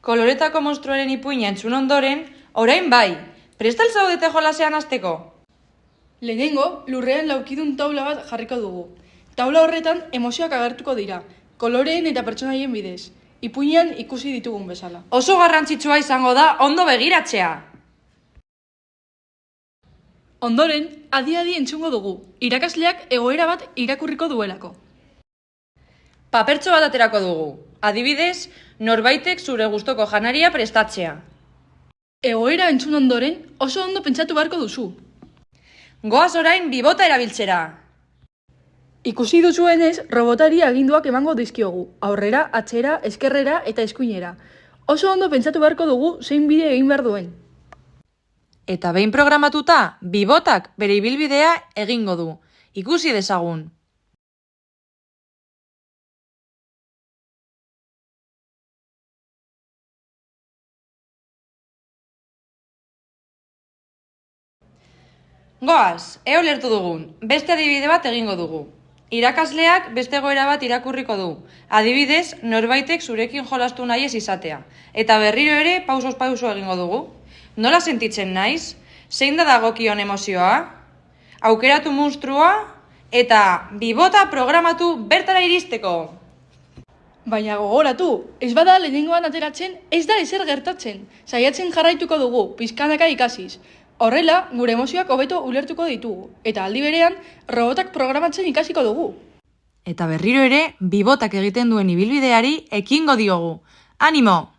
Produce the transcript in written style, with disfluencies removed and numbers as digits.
Koloretako monstruaren ipuina entzun ondoren, orain bai, prest al zaudete jolasean hasteko? Lehenengo, lurrean laukidun taula bat jarriko dugu. Taula horretan emozioak agertuko dira, koloreen eta pertsonaien bidez, ipuinean ikusi ditugun bezala. Oso garrantzitsua izango da ondo begiratzea. Ondoren, adi-adi entzungo dugu, irakasleak egoera bat irakurriko duelako. Papertxo bat aterako dugu. Adibidez, norbaitek zure gustoko janaria prestatzea. Egoera entzun ondoren, oso ondo pentsatu beharko duzu. Goaz orain bibota erabiltzera. Ikusi duzuenez, robotari aginduak emango dizkiogu, aurrera, atzera, eskerrera eta eskuinera. Oso ondo pentsatu beharko dugu zein bide egin behar duen. Eta behin programatuta, bibotak bere ibilbidea egingo du. Ikusi dezagun. Goaz, lertu dugun, beste adibide bat egingo dugu. Irakasleak beste egoera bat irakurriko du. Adibidez, norbaitek zurekin jolastu nahi ez izatea. Eta berriro ere pausos pauso egingo dugu. Nola sentitzen naiz? Zein da dagokion emozioa? Aukeratu monstrua eta bibota programatu bertara iristeko. Baina gogoratu, ez bada lehenengoan ateratzen, ez da ezer gertatzen. Saiatzen jarraituko dugu, pizkanaka ikasiz. Horrela, gure emozioak hobeto ulertuko ditugu, eta aldi berean, robotak programatzen ikasiko dugu. Eta berriro ere, bibotak egiten duen ibilbideari ekingo diogu. Animo!